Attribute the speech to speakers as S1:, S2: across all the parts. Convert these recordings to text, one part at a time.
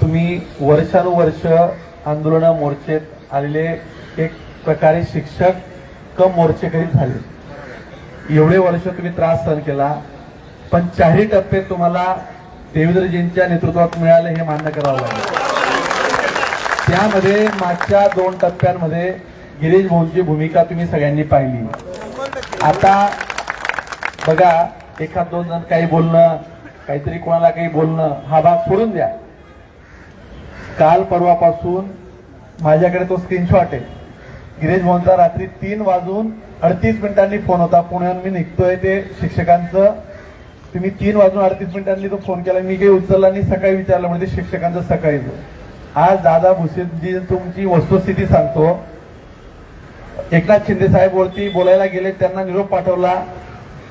S1: तुम्ही वर्षानुवर्ष आंदोलन मोर्चेत आलेले एक प्रकारे शिक्षक कम मोर्चेकरी झाले। एवढे वर्ष तुम्ही त्रास सहन केला, पण चारही टप्पे तुम्हाला देवेंद्रजींच्या नेतृत्वात मिळाले हे मान्य करावं लागेल। त्यामध्ये मागच्या 2 टप्प्यांमध्ये गिरीश भाऊंची भूमिका तुम्ही सगळ्यांनी पाहिली। आता बघा, एखाद 2 जण काही बोलणं, काहीतरी कोणाला काही बोलणं हा भाग सोडून द्या। काल परवापासून माझ्याकडे तो स्क्रीनशॉट आहे। गिरीश भाऊंचा रात्री 3:38 फोन होता, पुण्याहून मी निघतोय ते शिक्षकांचं। तुम्ही 3:38 तो फोन केला, मी काही उचलला नाही। सकाळी विचारलं म्हणजे शिक्षकांचं सकाळी। आज दादा भुसेजी तुमची वस्तुस्थिती सांगतो। एकनाथ शिंदे साहेब वरती बोलायला गेले, त्यांना निरोप पाठवला।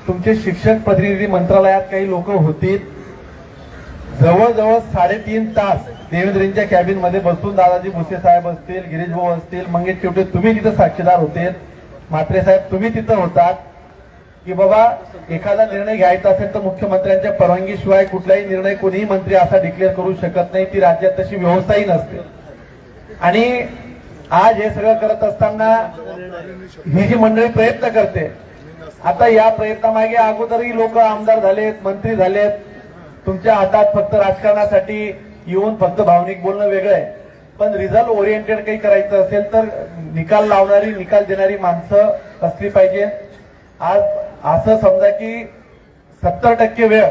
S1: तुमचे शिक्षक प्रतिनिधी मंत्रालयात काही लोक होती, जवळजवळ 3.5 तास देवेंद्रजींच्या कॅबिन मध्ये बसून दादाजी भुसे साहेब असतील, गिरीश भाऊ असतील, मंगेश चिवटे तुम्ही तिथे साक्षीदार होते, म्हात्रे साहेब तुम्ही तिथे होतात की बाबा एखादा निर्णय घ्यायचा असेल तर मुख्यमंत्र्यांच्या परवानगीशिवाय कुठलाही निर्णय कोणीही मंत्री असा डिक्लेअर करू शकत नाही। ती राज्यात तशी व्यवस्थाही नसते। आणि आज हे सगळं करत असताना ही जी मंडळी प्रयत्न करते, आता या प्रयत्नामागे अगोदरही लोक आमदार झालेत, मंत्री झालेत। तुमच्या हातात फक्त राजकारणासाठी येऊन फक्त भावनिक बोलणं वेगळं आहे, पण रिझल्ट ओरिएंटेड काही करायचं असेल तर निकाल लावणारी, निकाल देणारी माणसं असली पाहिजे। आज असं समजा की 70% वेळ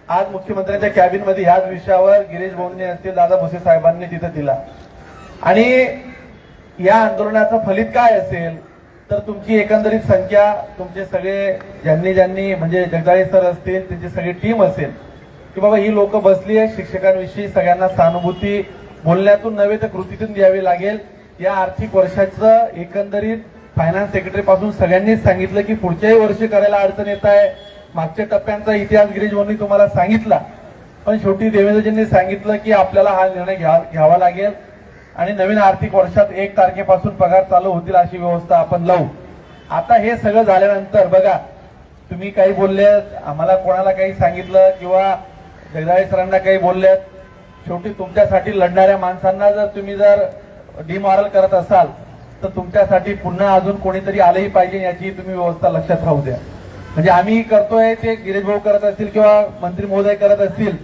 S1: आज मुख्यमंत्र्यांच्या कॅबिन मध्ये ह्याच विषयावर गिरीश भाऊंनी असतील, दादा भुसे साहेबांनी तिथं दिला। आणि या आंदोलनाचं फलित काय असेल तर तुमची एकंदरीत संख्या, तुमचे सगळे ज्यांनी म्हणजे जगदाळे सर असतील, त्यांची सगळी टीम असेल की बाबा ही लोक बसली आहे, शिक्षकांविषयी सगळ्यांना सहानुभूती बोलण्यातून नव्हे तर कृतीतून द्यावी लागेल। या आर्थिक वर्षाचं एकंदरीत फायनान्स सेक्रेटरी पासून सगळ्यांनीच सांगितलं की पुढच्याही वर्षी करायला अडचण येत आहे। मागच्या टप्प्यांचा इतिहास गिरीश भाऊंनी तुम्हाला सांगितला, पण शेवटी देवेंद्रजींनी सांगितलं की आपल्याला हा निर्णय घ्यावा लागेल आणि नवीन आर्थिक वर्षात 1 तारखेपासून पगार चालू होतील अशी व्यवस्था आपण लावू। आता हे सगळं झाल्यानंतर बघा, तुम्ही काही बोलले, आम्हाला कोणाला काही सांगितलं किंवा जगदाळे सरांना काही बोलले, शेवटी तुमच्यासाठी लढणाऱ्या माणसांना जर डिमॉरल करत असाल तर तुमच्यासाठी पुन्हा अजून कोणीतरी आलंही पाहिजे याची तुम्ही व्यवस्था लक्षात राहू द्या। म्हणजे आम्ही करतोय ते गिरीश भाऊ करत असतील किंवा मंत्री महोदय करत असतील,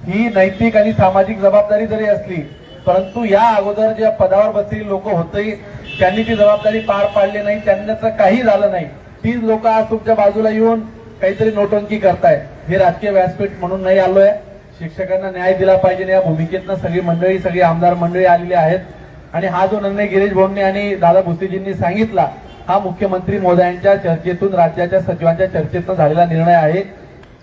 S1: ही नैतिक आणि सामाजिक जबाबदारी जरी असली, परंतु या अगोदर ज्या पदावर बसलेली लोक होते त्यांनी ती जबाबदारी पार पाडली नाही, त्यांचं काही झालं नाही। तीच लोक आज तुमच्या बाजूला येऊन काहीतरी नोटंकी करतायत। हे राजकीय व्यासपीठ म्हणून नाही आलोय, शिक्षकांना न्याय दिला पाहिजे या भूमिकेतनं सगळी मंडळी, सगळी आमदार मंडळी आलेली आहेत। आणि हा जो निर्णय गिरीश भाऊंनी आणि दादा भुसेजींनी सांगितला, हा मुख्यमंत्री महोदयांच्या चर्चेतून, राज्याच्या सचिवांच्या चर्चेतून झालेला निर्णय आहे।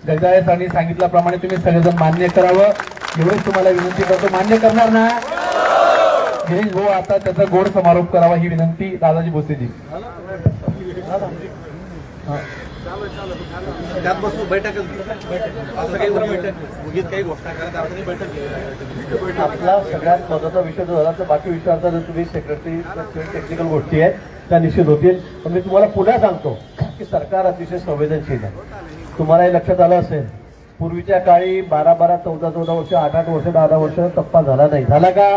S1: जगदाळे सरांनी सांगितल्याप्रमाणे तुम्ही सगळेजण मान्य करावं एवढीच तुम्हाला विनंती करतो। मान्य करणार ना गिरीश भाऊ? आता त्याचा गोड समारोप करावा ही विनंती दादाजी भुसेजी। आपला सगळ्यात महत्वाचा विषय जो झाला तर बाकी विषयाचा जर तुम्ही सेक्रेटरी टेक्निकल गोष्टी आहेत त्या निश्चित होतील, पण मी तुम्हाला पुन्हा सांगतो की सरकार अतिशय संवेदनशील आहे। तुम्हाला हे लक्षात आलं असेल, पूर्वीच्या काळी 12-12, 14-14 वर्ष, 8-8 वर्ष, 10-10 वर्ष टप्पा झाला नाही, झाला का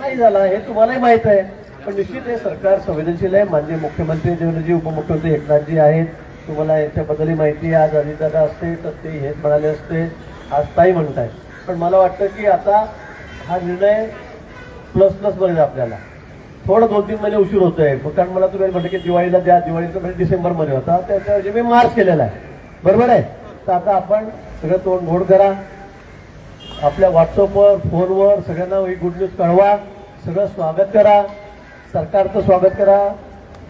S1: नाही झाला हे तुम्हालाही माहित आहे। पण निश्चित हे सरकार संवेदनशील आहे। माननीय मुख्यमंत्री देवेंद्रजी, उपमुख्यमंत्री एकनाथजी आहेत, तुम्हाला याच्याबद्दलही माहिती आहे। आज अजितदादा असते तर ते हेच म्हणाले असते, आज ताई म्हणताय। पण मला वाटतं की आता हा निर्णय प्लस मध्ये आपल्याला थोडं 2-3 महिने उशीर होतोय, कारण मला तुम्ही म्हटलं की दिवाळीला द्या, दिवाळीचा म्हणजे डिसेंबरमध्ये होता, त्याच्याऐवजी मी मार्च केलेला आहे, बरोबर आहे। तर आता आपण सगळं तोंड घोड करा, आपल्या व्हॉट्सअपवर, फोनवर सगळ्यांना ही गुड न्यूज कळवा, सगळं स्वागत करा, सरकारचं स्वागत करा,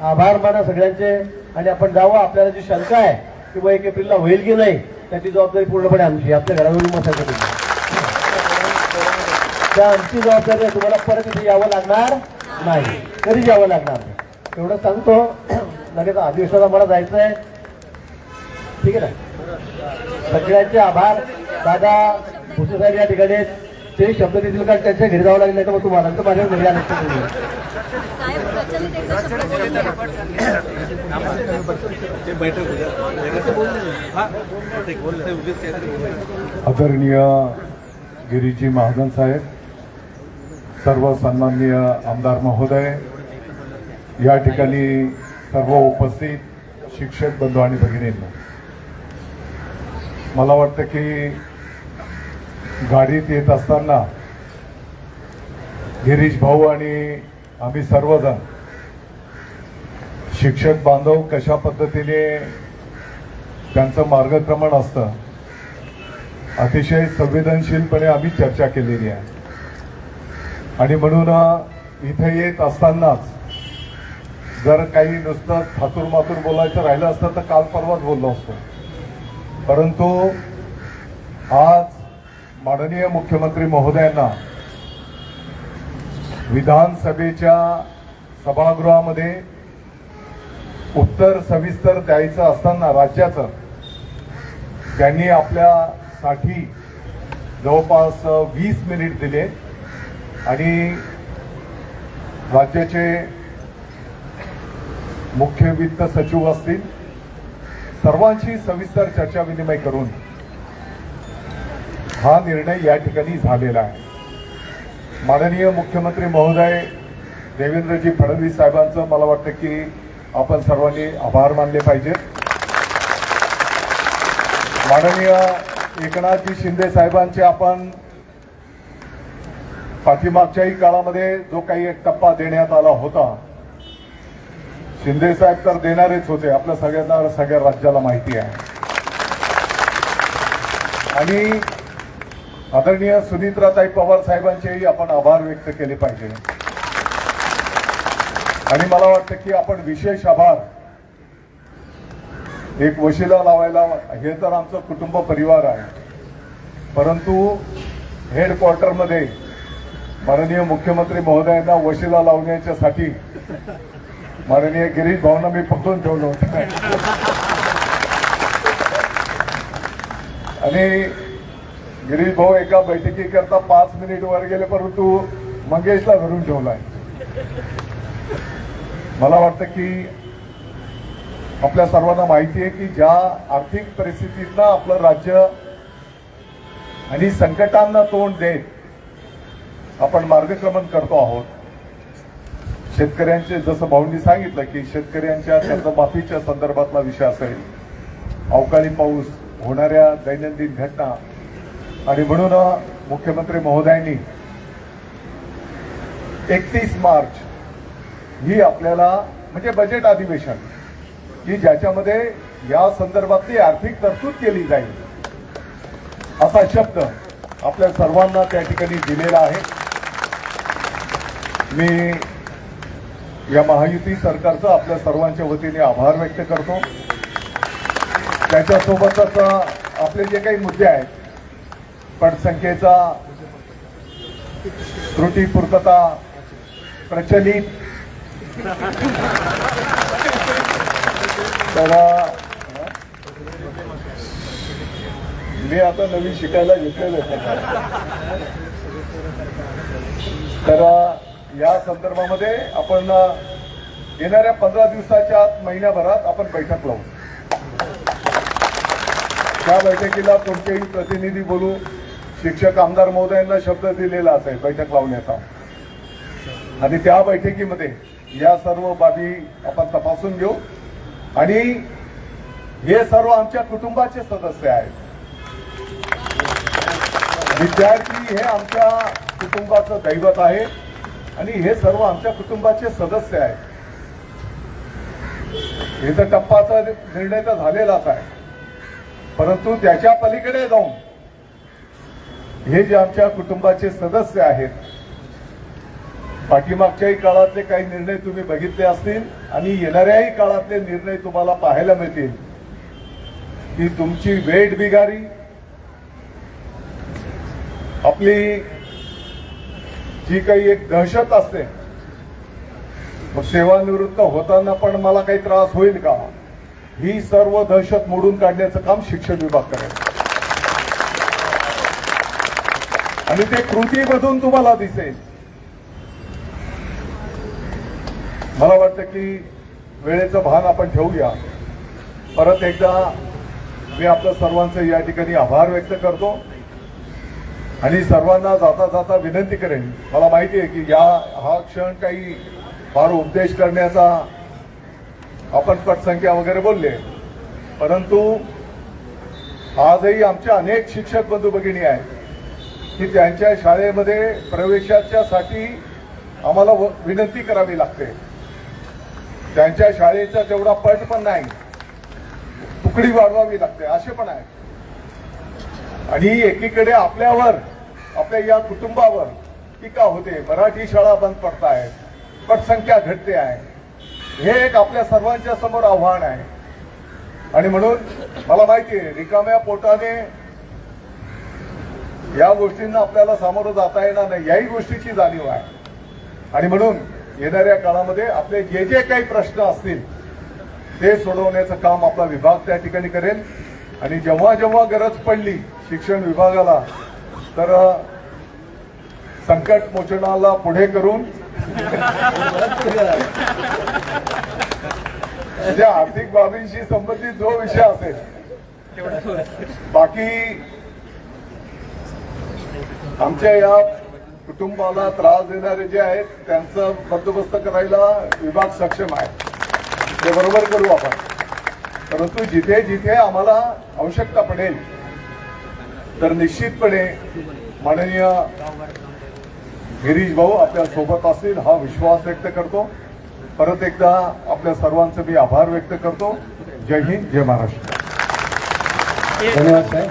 S1: आभार माना सगळ्यांचे, आणि आपण जावं। आपल्याला जी शंका आहे की 1 एप्रिलला होईल की नाही, त्याची जबाबदारी पूर्णपणे आमची, आपल्या घराजवळून मसायचं त्या आमची जबाबदारी आहे। तुम्हाला परत इथे यावं लागणार नाही, कधीच यावं लागणार नाही, एवढं सांगतो। लगेच अधिवेशनाला मला जायचं आहे, ठीक आहे ना? सगळ्यांचे आभार। दादा भुसे साहेब या ठिकाणी ते शब्द देतील कारण त्यांच्या घरी जावं लागेल, तर मग तुम्हाला तर माझ्या घरी आलं
S2: आदरणीय गिरीजी महाजन साहेब, सर्व सन्माननीय आमदार महोदय, या ठिकाणी सर्व उपस्थित शिक्षक बंधू आणि भगिनींनो, मला वाटतं की गाडीत येत असताना गिरीश भाऊ आणि आम्ही सर्वजण शिक्षक बांधव कशा पद्धतीने त्यांचं मार्गक्रमण असतं अतिशय संवेदनशीलपणे आम्ही चर्चा केलेली आहे. आणि म्हणून इथे येत असतानाच जर काही नुसतं थातूर मातूर बोलायचं राहिलं असतं तर काल परवाच बोललो असतो, परंतु आज माननीय मुख्यमंत्री महोदयांना विधानसभेच्या सभागृहामध्ये उत्तर सविस्तर द्यायचं असताना राज्याचं त्यांनी आपल्यासाठी जवळपास 20 मिनिट दिले आणि राज्याचे मुख्य वित्त सचिव असतील सर्वांशी सविस्तर चर्चा विनिमय करून हा निर्णय या ठिकाणी झालेला आहे. माननीय मुख्यमंत्री महोदय देवेंद्रजी फडणवीस साहेबांचं मला वाटतं की आपण सर्वांनी आभार मानले पाहिजेत. माननीय एकनाथजी शिंदे साहेबांचे आपण पाठीमागच्याही काळामध्ये जो काही एक टप्पा देण्यात आला होता, शिंदे साहेब तर देणारेच होते, आपल्या सगळ्यांना सगळ्या राज्याला माहिती आहे. आणि आदरणीय सुनीत्राताई पवार साहेबांचेही आपण आभार व्यक्त केले पाहिजे. आणि मला वाटतं की आपण विशेष आभार एक वशिला लावायला, हे तर आमचं कुटुंब परिवार आहे, परंतु हेडक्वार्टरमध्ये माननीय मुख्यमंत्री महोदयांना वशिला लावण्याच्यासाठी माननीय गिरीश भाऊंना मी पकडून ठेवलं होतं आणि गिरीश भाऊ एका बैठकीकरता 5 मिनिट वर गेले, परंतु मंगेशला धरून ठेवलाय. मला वाटतं की आपल्या सर्वांना माहिती आहे की ज्या आर्थिक परिस्थितीतनं आपलं राज्य आणि संकटांना तोंड देत आपण मार्गक्रमण करतो आहोत. शेतकऱ्यांचे, जसं भाऊंनी सांगितलं की शेतकऱ्यांच्या कर्जमाफीच्या संदर्भातला विषय असेल, अवकाळी पाऊस, होणाऱ्या दैनंदिन घटना, आणि म्हणून मुख्यमंत्री महोदयांनी 31 मार्च ही आपल्याला म्हणजे बजेट अधिवेशन की ज्याच्यामध्ये या संदर्भातली आर्थिक तरतूद केली जाईल असा शब्द आपल्या सर्वांना त्या ठिकाणी दिलेला आहे. मी या महायुती सरकारचा आपल्या सर्वांच्या वतीने आभार व्यक्त करतो. त्याच्यासोबतच आपले जे काही मुद्दे आहेत, पटसंख्येचा त्रुटी पूर्तता, प्रचलित, तर मी आता नवीन शिकायला घेतलेलं आहे, तर या संदर्भामध्ये आपण येणाऱ्या 15 दिवसाच्या आत, महिन्याभरात आपण बैठक लावू. त्या बैठकीला कोणतेही प्रतिनिधी बोलू, शिक्षक आमदार महोदयांना शब्द दिलेलाच आहे बैठक लावण्याचा, आणि त्या बैठकीमध्ये या सर्व बाबी आपण तपासून घेऊ. आणि हे सर्व आमच्या कुटुंबाचे सदस्य आहेत. विद्यार्थी हे आमच्या कुटुंबाचं दैवत आहे आणि हे सर्व आमच्या कुटुंबाचे सदस्य आहेत. हे तर टप्पाचा निर्णय तर झालेलाच आहे, परंतु त्याच्या पलीकडे जाऊन हे जे आमच्या कुटुंबाचे सदस्य आहेत, पाठीमागच्याही काळातले काही निर्णय तुम्ही बघितले असतील आणि येणाऱ्याही काळातले निर्णय तुम्हाला पाहायला मिळतील की तुमची वेठ बिगारी, आपली जी काही एक दहशत असते, मग सेवानिवृत्त होताना पण मला काही त्रास होईल का, ही सर्व दहशत मोडून काढण्याचं काम शिक्षण विभाग करेल. आणि ते कृतीमधून तुम्हाला दिसेल. मला वाटतं की वेळेचं भान आपण ठेवूया. परत एकदा मी आपल्या सर्वांचे या ठिकाणी आभार व्यक्त करतो. आणि सर्वांना जाता जाता विनंती करेन, मला माहिती आहे की हा क्षण काही फार उपदेश करण्याचा आपण पटसंख्या वगैरे बोलले, परंतु आजही आमच्या अनेक शिक्षक बंधू भगिनी आहेत की त्यांच्या शाळेमध्ये प्रवेशाच्यासाठी आम्हाला विनंती करावी लागते. त्यांच्या शाळेचा तेवढा पट पण नाही, तुकडी वाढवावी लागते, असे पण आहे. आणि एकीकडे आपल्यावर, आपल्या या कुटुंबावर टीका होते, मराठी शाळा बंद पडतायत, पटसंख्या घटते आहे. हे एक आपल्या सर्वांच्या समोर आव्हान आहे. आणि म्हणून मला माहिती आहे रिकाम्या पोटाने या गोष्टींना आपल्याला सामोरं जाता येणार नाही, याही गोष्टीची जाणीव आहे. आणि म्हणून येणाऱ्या काळामध्ये आपले जे जे काही प्रश्न असतील ते सोडवण्याचं काम आपला विभाग त्या ठिकाणी करेल. आणि जेव्हा जेव्हा गरज पडली शिक्षण विभागाला तर संकट मोचनाला पुढे करून म्हणजे आर्थिक बाबींशी संबंधित जो विषय असेल, बाकी आमच्या या कुटुंबाला त्रास देणारे जे आहेत त्यांचा बंदोबस्त करायला विभाग सक्षम आहे, ते बरोबर करू आपण. परंतु जिथे जिथे आम्हाला आवश्यकता पडेल तर निश्चितपणे माननीय गिरीश भाऊ आपल्या सोबत असतील हा विश्वास व्यक्त करतो. परत एकदा आपल्या सर्वांचे मी आभार व्यक्त करतो. जय हिंद, जय महाराष्ट्र.
S1: धन्यवाद साहेब.